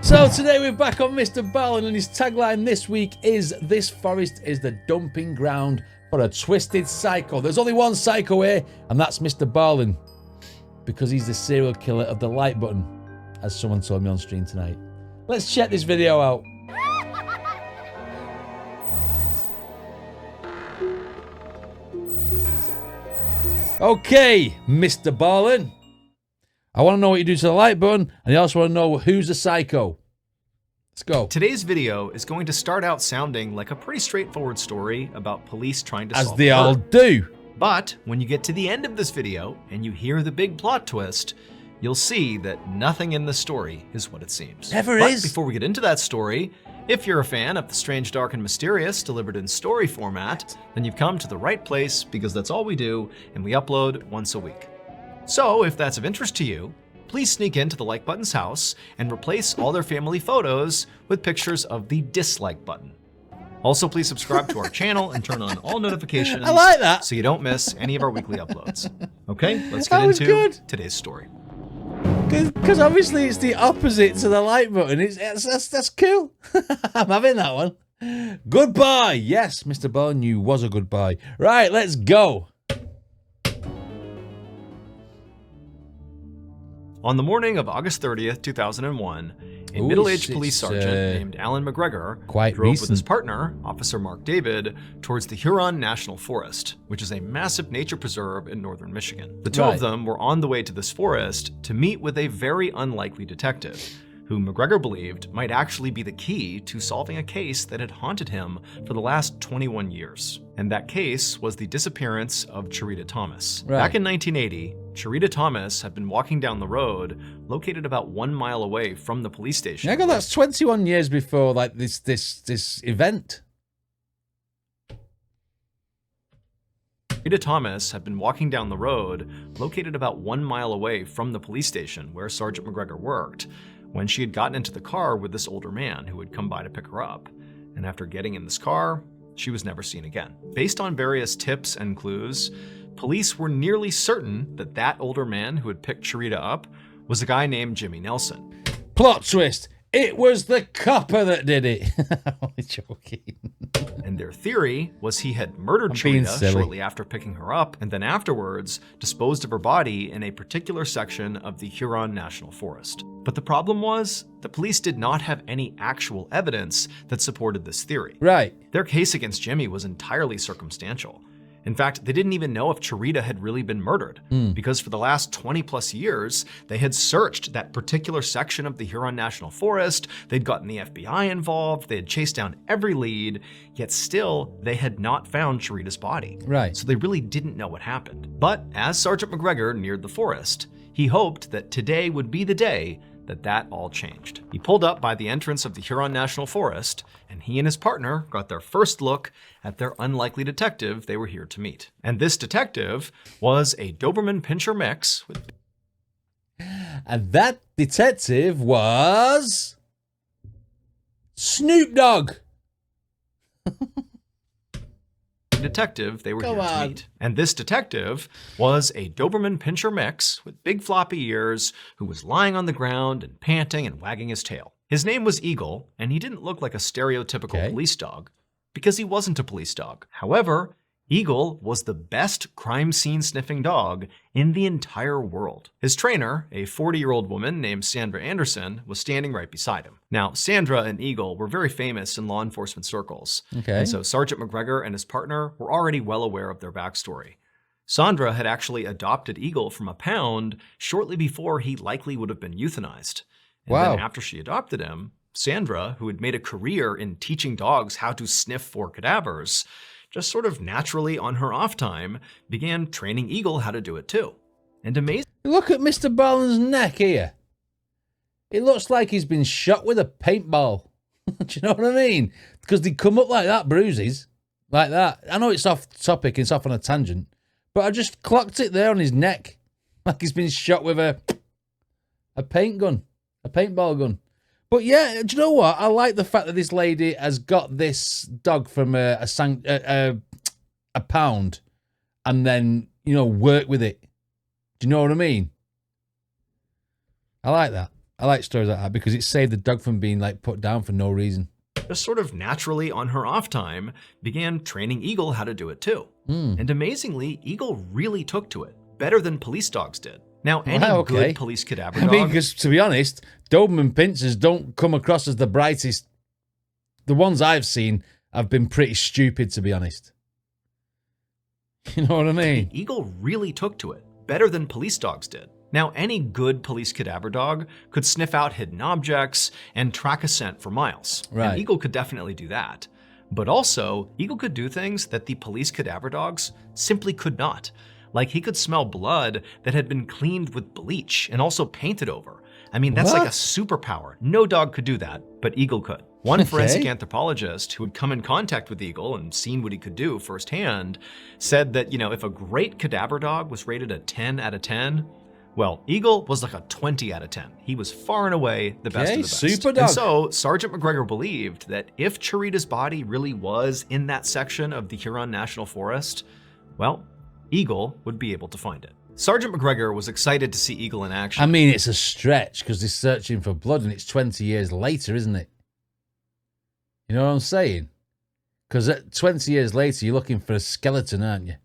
So today we're back on Mr. Ballen, and his tagline this week is, "This forest is the dumping ground for a twisted psycho." There's only one psycho here, and that's Mr. Ballen, because he's the serial killer of the like button, as someone told me on stream tonight. Let's check this video out. Okay, Mr. Ballen, I want to know what you do to the like button, and I also want to know who's the psycho. Let's go. Today's video is going to start out sounding like a pretty straightforward story about police trying to solve As they all do. But when you get to the end of this video and you hear the big plot twist, you'll see that nothing in the story is what it seems. Never but is. Before we get into that story, if you're a fan of the strange, dark, and mysterious delivered in story format, then you've come to the right place, because that's all we do, and we upload once a week. So if that's of interest to you, please sneak into the like button's house and replace all their family photos with pictures of the dislike button. Also, please subscribe to our channel and turn on all notifications. I like that. So you don't miss any of our weekly uploads. Okay, let's get into today's story. Because obviously it's the opposite to the like button. That's cool. I'm having that one. Goodbye. Yes, Mr. Ballen, you was a goodbye. Right, let's go. On the morning of August 30th, 2001, a middle-aged police sergeant named Alan McGregor drove with his partner, Officer Mark David, towards the Huron National Forest, which is a massive nature preserve in northern Michigan. The two of them were on the way to this forest to meet with a very unlikely detective, whom McGregor believed might actually be the key to solving a case that had haunted him for the last 21 years. And that case was the disappearance of Cherita Thomas. Back in 1980, Cherita Thomas had been walking down the road located about 1 mile away from the police station. Yeah, that's 21 years before like this event. Cherita Thomas had been walking down the road located about 1 mile away from the police station where Sergeant McGregor worked, when she had gotten into the car with this older man who had come by to pick her up. And after getting in this car, she was never seen again. Based on various tips and clues, police were nearly certain that that older man who had picked Cherita up was a guy named Jimmy Nelson. Plot twist. It was the copper that did it. I'm only joking. And their theory was he had murdered Cherita shortly after picking her up, and then afterwards disposed of her body in a particular section of the Huron National Forest. But the problem was, the police did not have any actual evidence that supported this theory. Their case against Jimmy was entirely circumstantial. In fact, they didn't even know if Cherita had really been murdered, because for the last 20 plus years, they had searched that particular section of the Huron National Forest, they'd gotten the FBI involved, they had chased down every lead, yet still, they had not found Cherita's body. So they really didn't know what happened. But as Sergeant McGregor neared the forest, he hoped that today would be the day that all changed. He pulled up by the entrance of the Huron National Forest, and he and his partner got their first look at their unlikely detective they were here to meet. And this detective was a Doberman Pinscher mix with... And that detective was... Snoop Dogg. detective they were here to meet. And this detective was a Doberman Pinscher mix with big floppy ears who was lying on the ground and panting and wagging his tail. His name was Eagle, and he didn't look like a stereotypical police dog because he wasn't a police dog. However, Eagle was the best crime scene sniffing dog in the entire world. His trainer, a 40-year-old woman named Sandra Anderson, was standing right beside him. Now, Sandra and Eagle were very famous in law enforcement circles. And so Sergeant McGregor and his partner were already well aware of their backstory. Sandra had actually adopted Eagle from a pound shortly before he likely would have been euthanized. And then after she adopted him, Sandra, who had made a career in teaching dogs how to sniff for cadavers, just sort of naturally on her off time, began training Eagle how to do it too. And amazing. Look at Mr. Ballen's neck here. It looks like he's been shot with a paintball. Do you know what I mean? Because they come up like that, bruises. Like that. I know it's off topic, it's off on a tangent. But I just clocked it there on his neck. Like he's been shot with a paint gun. A paintball gun. But yeah, do you know what? I like the fact that this lady has got this dog from a pound and then, you know, work with it. Do you know what I mean? I like that. I like stories like that because it saved the dog from being like put down for no reason. Just sort of naturally on her off time, began training Eagle how to do it too. And amazingly, Eagle really took to it, better than police dogs did. Now, any good police cadaver dog... I mean, because to be honest, Doberman Pinschers don't come across as the brightest. The ones I've seen have been pretty stupid, to be honest. You know what I mean? Eagle really took to it, better than police dogs did. Now, any good police cadaver dog could sniff out hidden objects and track a scent for miles. Right. And Eagle could definitely do that. But also, Eagle could do things that the police cadaver dogs simply could not. Like he could smell blood that had been cleaned with bleach and also painted over. I mean, that's like a superpower. No dog could do that, but Eagle could. One forensic anthropologist who had come in contact with Eagle and seen what he could do firsthand said that, if a great cadaver dog was rated a 10 out of 10, well, Eagle was like a 20 out of 10. He was far and away the best of the best. Super dog. And so Sergeant McGregor believed that if Chirita's body really was in that section of the Huron National Forest, well, Eagle would be able to find it. Sergeant McGregor was excited to see Eagle in action. I mean, it's a stretch because they're searching for blood and it's 20 years later, isn't it? You know what I'm saying? Because 20 years later, you're looking for a skeleton, aren't you?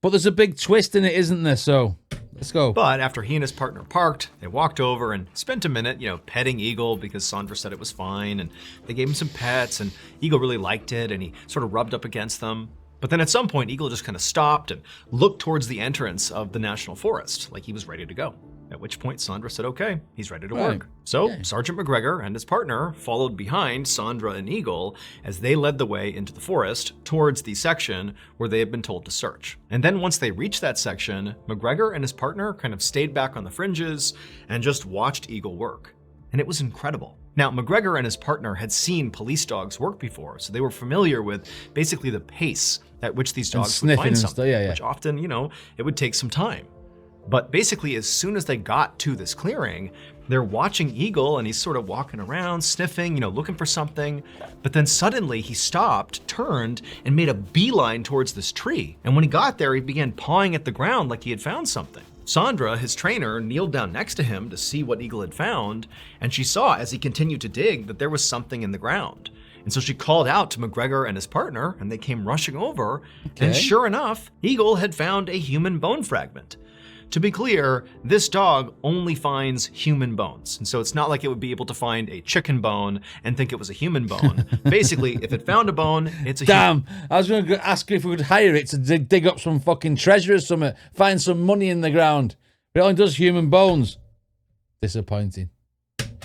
But there's a big twist in it, isn't there? So let's go. But after he and his partner parked, they walked over and spent a minute, petting Eagle because Sandra said it was fine. And they gave him some pets and Eagle really liked it and he sort of rubbed up against them. But then at some point, Eagle just kind of stopped and looked towards the entrance of the National Forest like he was ready to go. At which point Sandra said, okay, he's ready to work. So Sergeant McGregor and his partner followed behind Sandra and Eagle as they led the way into the forest towards the section where they had been told to search. And then once they reached that section, McGregor and his partner kind of stayed back on the fringes and just watched Eagle work. And it was incredible. Now, McGregor and his partner had seen police dogs work before, so they were familiar with basically the pace at which these dogs would find something, which often, it would take some time. But basically, as soon as they got to this clearing, they're watching Eagle and he's sort of walking around, sniffing, looking for something. But then suddenly he stopped, turned, and made a beeline towards this tree. And when he got there, he began pawing at the ground like he had found something. Sandra, his trainer, kneeled down next to him to see what Eagle had found, and she saw as he continued to dig that there was something in the ground. And so she called out to McGregor and his partner, and they came rushing over. And sure enough, Eagle had found a human bone fragment. To be clear, this dog only finds human bones. And so it's not like it would be able to find a chicken bone and think it was a human bone. Basically, if it found a bone, it's a human. Damn, I was going to ask if we would hire it to dig up some fucking treasure or something, find some money in the ground. But it only does human bones. Disappointing.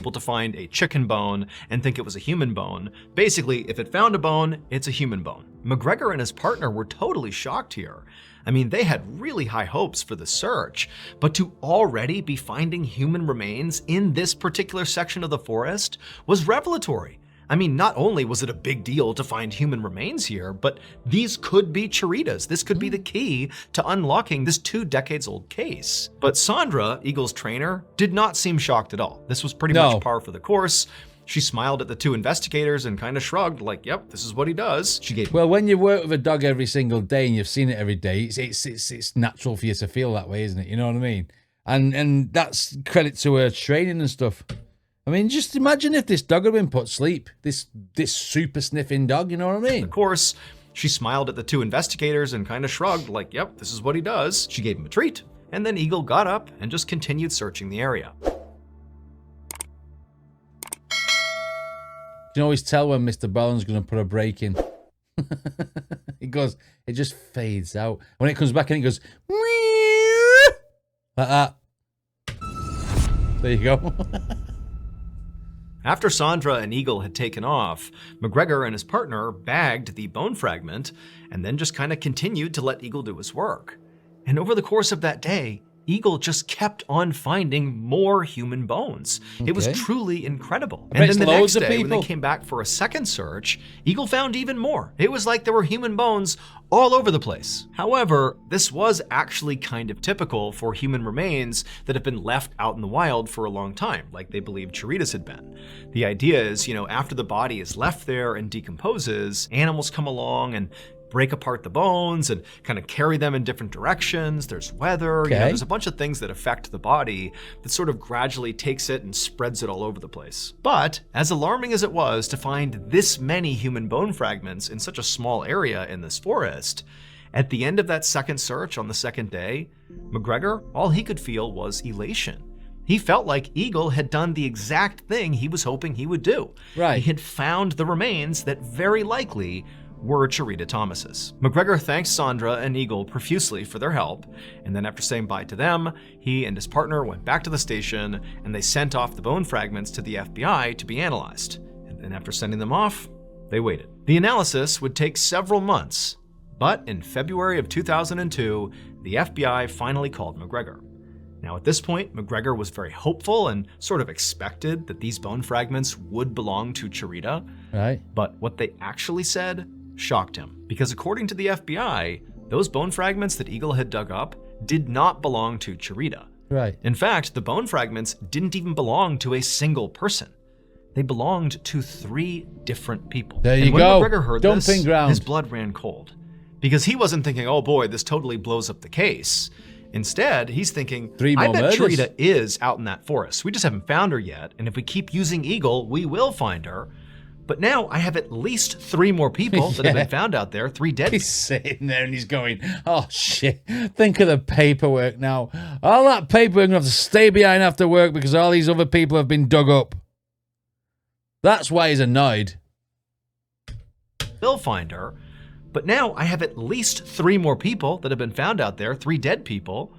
Able to find a chicken bone and think it was a human bone. Basically, if it found a bone, it's a human bone. McGregor and his partner were totally shocked here. I mean, they had really high hopes for the search, but to already be finding human remains in this particular section of the forest was revelatory. I mean, not only was it a big deal to find human remains here, but these could be Chiritas. This could be the key to unlocking this 2 decades old case. But Sandra, Eagle's trainer, did not seem shocked at all. This was pretty much par for the course. She smiled at the 2 investigators and kind of shrugged like, yep, this is what he does. She gave Well, when you work with a dog every single day and you've seen it every day, it's natural for you to feel that way, isn't it? You know what I mean? And that's credit to her training and stuff. I mean, just imagine if this dog had been put to sleep. This super sniffing dog, you know what I mean? Of course, she smiled at the 2 investigators and kind of shrugged like, yep, this is what he does. She gave him a treat. And then Eagle got up and just continued searching the area. You can always tell when Mr. Ballen's going to put a break in. It just fades out. When it comes back in, it goes, like that. There you go. After Sandra and Eagle had taken off, McGregor and his partner bagged the bone fragment and then just kind of continued to let Eagle do his work. And over the course of that day, Eagle just kept on finding more human bones. It was truly incredible. And then the next day, when they came back for a second search, Eagle found even more. It was like there were human bones all over the place. However, this was actually kind of typical for human remains that have been left out in the wild for a long time, like they believed Chiritas had been. The idea is, after the body is left there and decomposes, animals come along and break apart the bones and kind of carry them in different directions. There's weather, there's a bunch of things that affect the body that sort of gradually takes it and spreads it all over the place. But as alarming as it was to find this many human bone fragments in such a small area in this forest, at the end of that second search on the second day, McGregor, all he could feel was elation. He felt like Eagle had done the exact thing he was hoping he would do. Right. He had found the remains that very likely were Cherita Thomas's. McGregor thanked Sandra and Eagle profusely for their help, and then after saying bye to them, he and his partner went back to the station and they sent off the bone fragments to the FBI to be analyzed. And then after sending them off, they waited. The analysis would take several months, but in February of 2002, the FBI finally called McGregor. Now at this point, McGregor was very hopeful and sort of expected that these bone fragments would belong to Cherita. Right. But what they actually said shocked him, because according to the FBI, those bone fragments that Eagle had dug up did not belong to Cherita. Right. In fact, the bone fragments didn't even belong to a single person. They belonged to 3 different people. There you and when go. McGregor heard Dumping this, ground. his blood ran cold, because he wasn't thinking, oh boy, this totally blows up the case. Instead, he's thinking, 3 more I bet murders. Cherita is out in that forest. We just haven't found her yet, and if we keep using Eagle, we will find her. But now I have at least 3 more people that have been found out there, 3 dead. He's sitting there and he's going, oh shit, think of the paperwork now. All that paperwork going to have to stay behind after work because all these other people have been dug up. That's why he's annoyed. They'll find her. But now I have at least 3 more people that have been found out there, 3 dead people.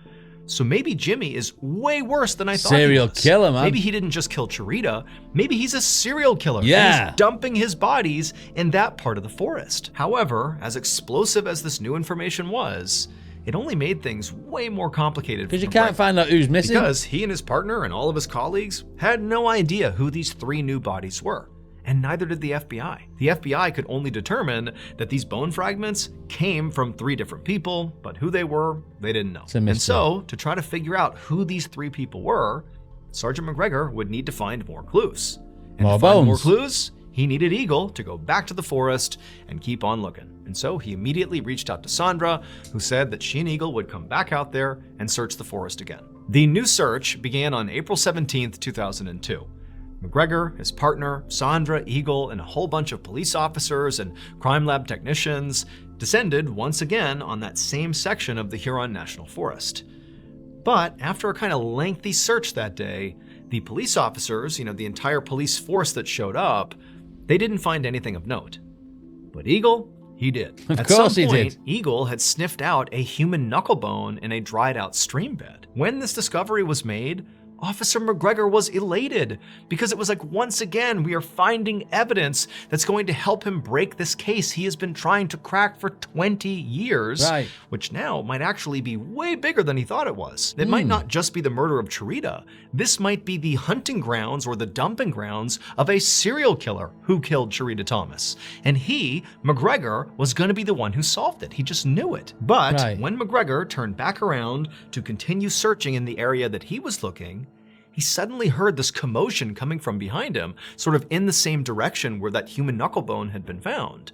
So maybe Jimmy is way worse than I thought he was. Serial killer, man. Maybe he didn't just kill Cherita. Maybe he's a serial killer. Yeah. And he's dumping his bodies in that part of the forest. However, as explosive as this new information was, it only made things way more complicated. Because you can't find out who's missing. Because he and his partner and all of his colleagues had no idea who these 3 new bodies were. And neither did the FBI. The FBI could only determine that these bone fragments came from 3 different people, but who they were, they didn't know. And so, to try to figure out who these 3 people were, Sergeant McGregor would need to find more clues. And more to find bones. more clues, he needed Eagle to go back to the forest and keep on looking. And so he immediately reached out to Sandra, who said that she and Eagle would come back out there and search the forest again. The new search began on April 17th, 2002. McGregor, his partner, Sandra, Eagle, and a whole bunch of police officers and crime lab technicians descended once again on that same section of the Huron National Forest. But after a kind of lengthy search that day, the police officers, the entire police force that showed up, they didn't find anything of note. But Eagle, he did. Of course he did. Eagle had sniffed out a human knuckle bone in a dried out stream bed. When this discovery was made, Officer McGregor was elated because it was like, once again, we are finding evidence that's going to help him break this case he has been trying to crack for 20 years, right. Which now might actually be way bigger than he thought it was. It might not just be the murder of Cherita. This might be the hunting grounds or the dumping grounds of a serial killer who killed Cherita Thomas. And he, McGregor, was going to be the one who solved it. He just knew it. But when McGregor turned back around to continue searching in the area that he was looking, he suddenly heard this commotion coming from behind him, sort of in the same direction where that human knuckle bone had been found.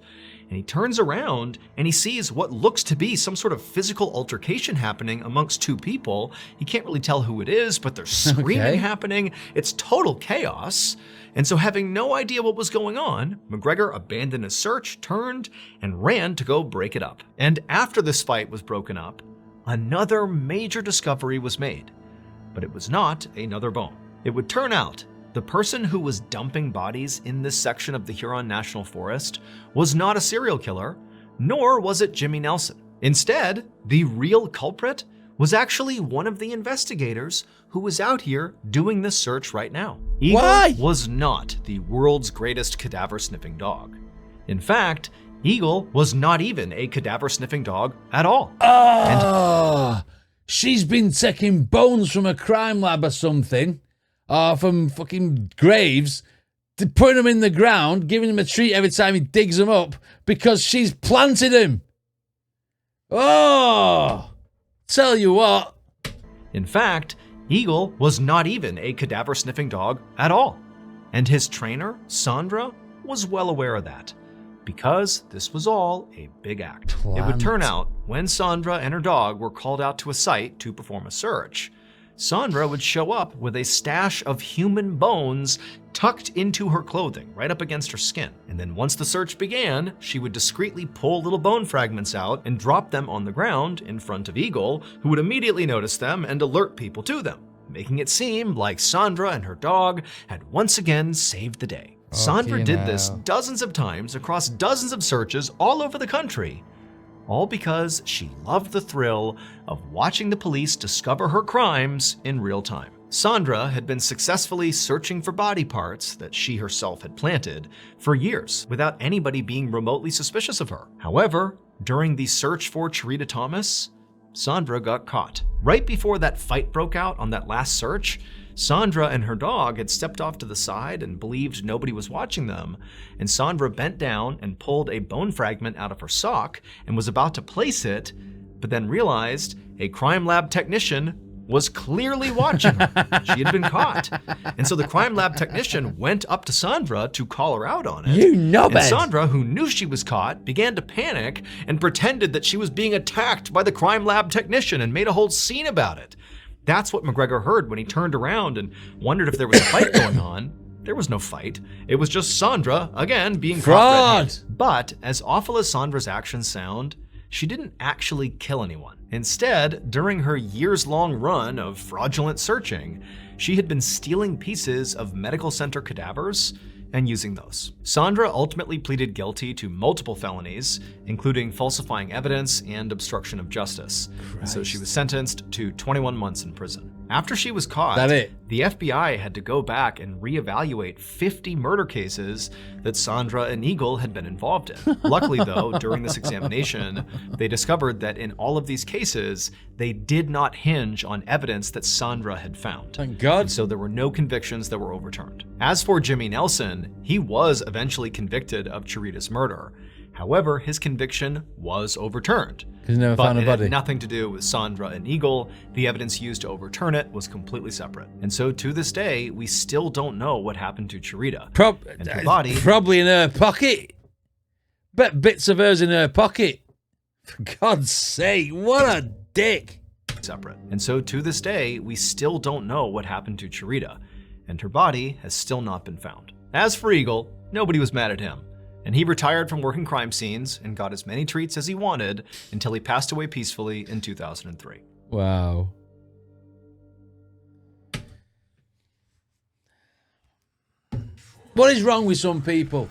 And he turns around and he sees what looks to be some sort of physical altercation happening amongst 2 people. He can't really tell who it is, but there's screaming happening. It's total chaos. And so, having no idea what was going on, McGregor abandoned his search, turned, and ran to go break it up. And after this fight was broken up, another major discovery was made. But it was not another bone. It would turn out the person who was dumping bodies in this section of the Huron National Forest was not a serial killer, nor was it Jimmy Nelson. Instead, the real culprit was actually one of the investigators who was out here doing this search right now. Eagle was not the world's greatest cadaver-sniffing dog. In fact, Eagle was not even a cadaver-sniffing dog at all. She's been taking bones from a crime lab or something, or from fucking graves, putting them in the ground, giving him a treat every time he digs them up, because she's planted him. Oh, tell you what. In fact, Eagle was not even a cadaver-sniffing dog at all. And his trainer, Sandra, was well aware of that, because this was all a big act. It would turn out, when Sandra and her dog were called out to a site to perform a search, Sandra would show up with a stash of human bones tucked into her clothing, right up against her skin. And then once the search began, she would discreetly pull little bone fragments out and drop them on the ground in front of Eagle, who would immediately notice them and alert people to them, making it seem like Sandra and her dog had once again saved the day. Sandra did this dozens of times across dozens of searches all over the country, all because she loved the thrill of watching the police discover her crimes in real time. Sandra had been successfully searching for body parts that she herself had planted for years without anybody being remotely suspicious of her. However, during the search for Cherita Thomas, Sandra got caught. Right before that fight broke out on that last search, Sandra and her dog had stepped off to the side and believed nobody was watching them, and Sandra bent down and pulled a bone fragment out of her sock and was about to place it, but then realized a crime lab technician was clearly watching her. She had been caught. And so the crime lab technician went up to Sandra to call her out on it. You know and Sandra, who knew she was caught, began to panic and pretended that she was being attacked by the crime lab technician and made a whole scene about it. That's what McGregor heard when he turned around and wondered if there was a fight going on. There was no fight. It was just Sandra, again, being caught red-handed. But as awful as Sandra's actions sound, she didn't actually kill anyone. Instead, during her years-long run of fraudulent searching, she had been stealing pieces of medical center cadavers and using those. Sandra ultimately pleaded guilty to multiple felonies, including falsifying evidence and obstruction of justice. So she was sentenced to 21 months in prison. After she was caught, the FBI had to go back and reevaluate 50 murder cases that Sandra and Eagle had been involved in. Luckily though, during this examination, they discovered that in all of these cases, they did not hinge on evidence that Sandra had found. Thank God. And so there were no convictions that were overturned. As for Jimmy Nelson, he was eventually convicted of Cherita's murder. However, his conviction was overturned. Because he never found a body. It had nothing to do with Sandra and Eagle. The evidence used to overturn it was completely separate. And so to this day, we still don't know what happened to Cherita. And her body, probably in her pocket. Bet bits of hers in her pocket. For God's sake, what a dick. Separate. And so to this day, we still don't know what happened to Cherita. And her body has still not been found. As for Eagle, nobody was mad at him. And he retired from working crime scenes and got as many treats as he wanted until he passed away peacefully in 2003. Wow. What is wrong with some people?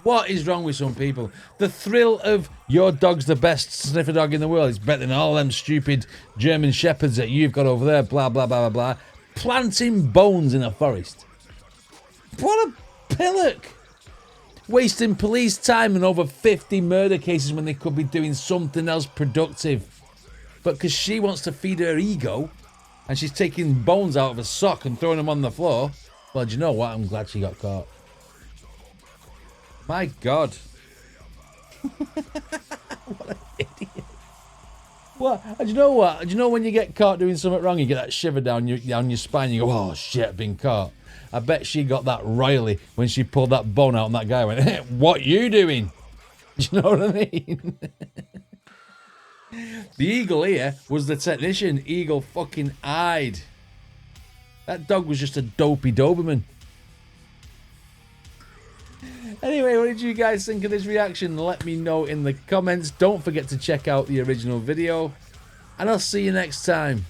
What is wrong with some people? The thrill of your dog's the best sniffer dog in the world. It's better than all them stupid German shepherds that you've got over there, blah, blah, blah, blah, blah. Planting bones in a forest. What a pillock. Wasting police time and over 50 murder cases when they could be doing something else productive. But because she wants to feed her ego and she's taking bones out of a sock and throwing them on the floor, well, do you know what? I'm glad she got caught. My God. What an idiot. What? And do you know what? Do you know when you get caught doing something wrong, you get that shiver down your spine, you go, oh shit, I've been caught. I bet she got that royally when she pulled that bone out and that guy went, hey, what you doing? Do you know what I mean? The Eagle here was the technician. Eagle fucking eyed. That dog was just a dopey Doberman. Anyway, what did you guys think of this reaction? Let me know in the comments. Don't forget to check out the original video. And I'll see you next time.